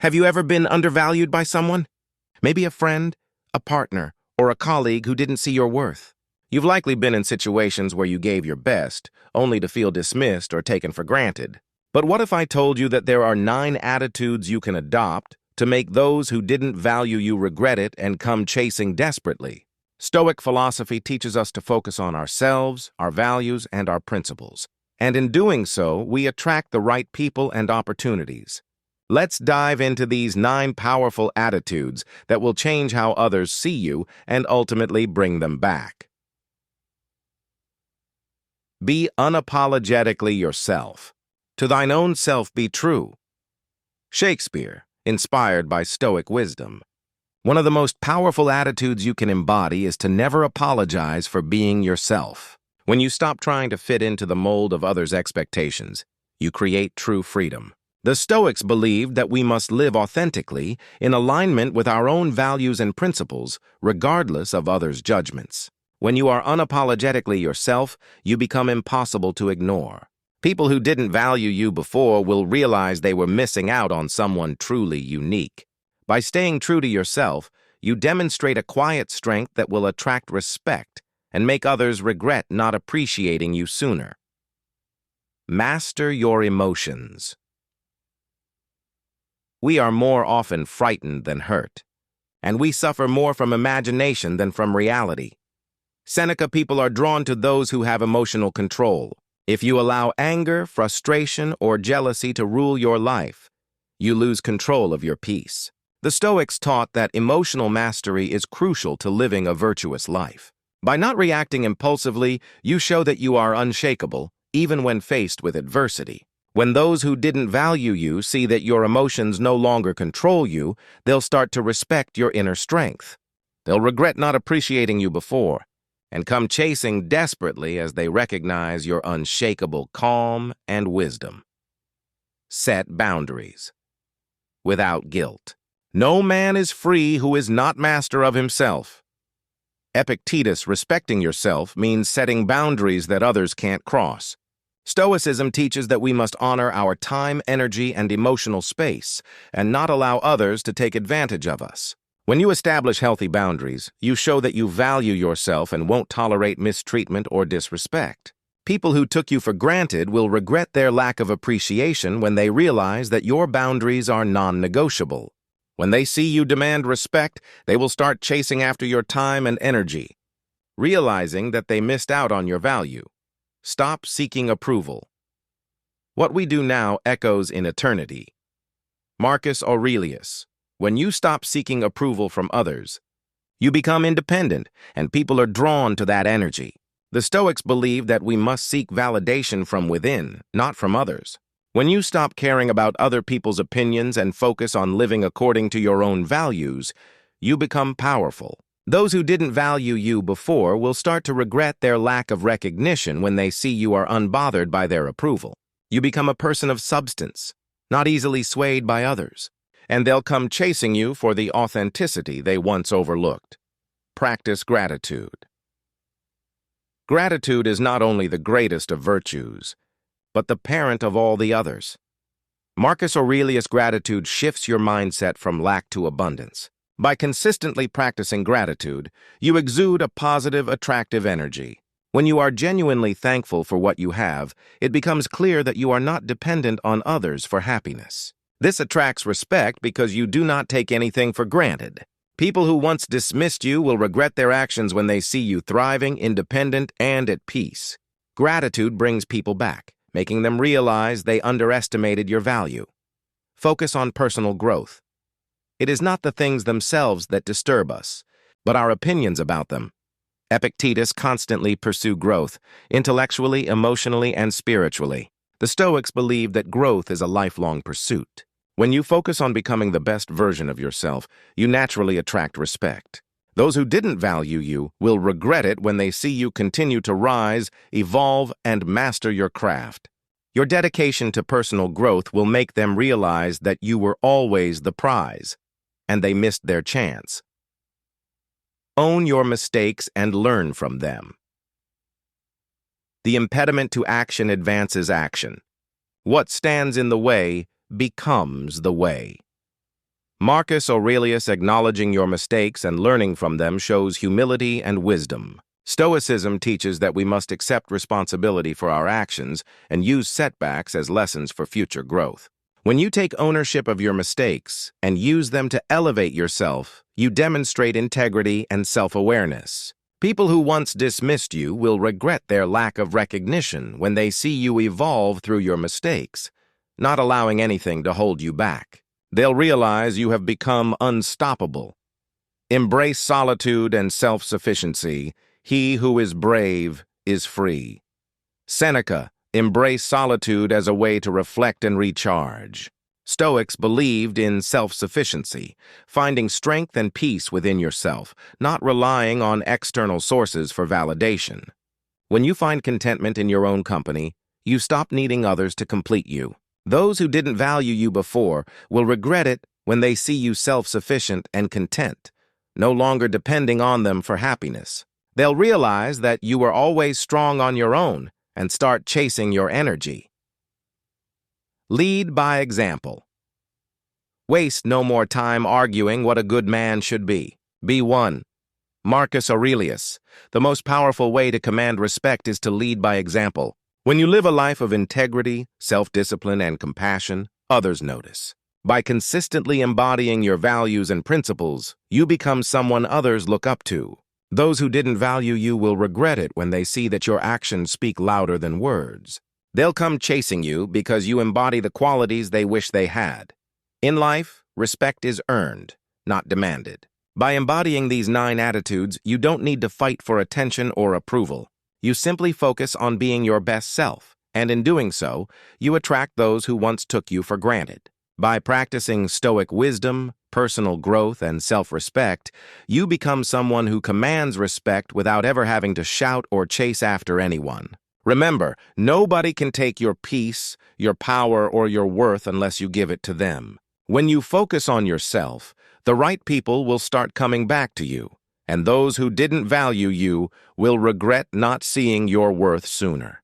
Have you ever been undervalued by someone? Maybe a friend, a partner, or a colleague who didn't see your worth. You've likely been in situations where you gave your best, only to feel dismissed or taken for granted. But what if I told you that there are 9 attitudes you can adopt to make those who didn't value you regret it and come chasing desperately? Stoic philosophy teaches us to focus on ourselves, our values, and our principles. And in doing so, we attract the right people and opportunities. Let's dive into these 9 powerful attitudes that will change how others see you and ultimately bring them back. Be unapologetically yourself. To thine own self be true. Shakespeare, inspired by Stoic wisdom. One of the most powerful attitudes you can embody is to never apologize for being yourself. When you stop trying to fit into the mold of others' expectations, you create true freedom. The Stoics believed that we must live authentically in alignment with our own values and principles, regardless of others' judgments. When you are unapologetically yourself, you become impossible to ignore. People who didn't value you before will realize they were missing out on someone truly unique. By staying true to yourself, you demonstrate a quiet strength that will attract respect and make others regret not appreciating you sooner. Master your emotions. We are more often frightened than hurt, and we suffer more from imagination than from reality. Seneca people are drawn to those who have emotional control. If you allow anger, frustration, or jealousy to rule your life, you lose control of your peace. The Stoics taught that emotional mastery is crucial to living a virtuous life. By not reacting impulsively, you show that you are unshakable, even when faced with adversity. When those who didn't value you see that your emotions no longer control you, they'll start to respect your inner strength. They'll regret not appreciating you before, and come chasing desperately as they recognize your unshakable calm and wisdom. Set boundaries. Without guilt. No man is free who is not master of himself. Epictetus, respecting yourself means setting boundaries that others can't cross. Stoicism teaches that we must honor our time, energy, and emotional space, and not allow others to take advantage of us. When you establish healthy boundaries, you show that you value yourself and won't tolerate mistreatment or disrespect. People who took you for granted will regret their lack of appreciation when they realize that your boundaries are non-negotiable. When they see you demand respect, they will start chasing after your time and energy, realizing that they missed out on your value. Stop seeking approval. What we do now echoes in eternity. Marcus Aurelius. When you stop seeking approval from others, you become independent, and people are drawn to that energy. The Stoics believe that we must seek validation from within, not from others. When you stop caring about other people's opinions and focus on living according to your own values, you become powerful. Those who didn't value you before will start to regret their lack of recognition when they see you are unbothered by their approval. You become a person of substance, not easily swayed by others, and they'll come chasing you for the authenticity they once overlooked. Practice gratitude. Gratitude is not only the greatest of virtues, but the parent of all the others. Marcus Aurelius' gratitude shifts your mindset from lack to abundance. By consistently practicing gratitude, you exude a positive, attractive energy. When you are genuinely thankful for what you have, it becomes clear that you are not dependent on others for happiness. This attracts respect because you do not take anything for granted. People who once dismissed you will regret their actions when they see you thriving, independent, and at peace. Gratitude brings people back, making them realize they underestimated your value. Focus on personal growth. It is not the things themselves that disturb us, but our opinions about them. Epictetus constantly pursued growth, intellectually, emotionally, and spiritually. The Stoics believe that growth is a lifelong pursuit. When you focus on becoming the best version of yourself, you naturally attract respect. Those who didn't value you will regret it when they see you continue to rise, evolve, and master your craft. Your dedication to personal growth will make them realize that you were always the prize, and they missed their chance. Own your mistakes and learn from them. The impediment to action advances action. What stands in the way becomes the way. Marcus Aurelius acknowledging your mistakes and learning from them shows humility and wisdom. Stoicism teaches that we must accept responsibility for our actions and use setbacks as lessons for future growth. When you take ownership of your mistakes and use them to elevate yourself, you demonstrate integrity and self-awareness. People who once dismissed you will regret their lack of recognition when they see you evolve through your mistakes, not allowing anything to hold you back. They'll realize you have become unstoppable. Embrace solitude and self-sufficiency. He who is brave is free. Seneca, embrace solitude as a way to reflect and recharge. Stoics believed in self-sufficiency, finding strength and peace within yourself, not relying on external sources for validation. When you find contentment in your own company, you stop needing others to complete you. Those who didn't value you before will regret it when they see you self-sufficient and content, no longer depending on them for happiness. They'll realize that you are always strong on your own and start chasing your energy. Lead by example. Waste no more time arguing what a good man should be. Be one. Marcus Aurelius, the most powerful way to command respect is to lead by example. When you live a life of integrity, self-discipline, and compassion, others notice. By consistently embodying your values and principles, you become someone others look up to. Those who didn't value you will regret it when they see that your actions speak louder than words. They'll come chasing you because you embody the qualities they wish they had. In life, respect is earned, not demanded. By embodying these 9 attitudes, you don't need to fight for attention or approval. You simply focus on being your best self, and in doing so, you attract those who once took you for granted. By practicing Stoic wisdom, personal growth, and self-respect, you become someone who commands respect without ever having to shout or chase after anyone. Remember, nobody can take your peace, your power, or your worth unless you give it to them. When you focus on yourself, the right people will start coming back to you, and those who didn't value you will regret not seeing your worth sooner.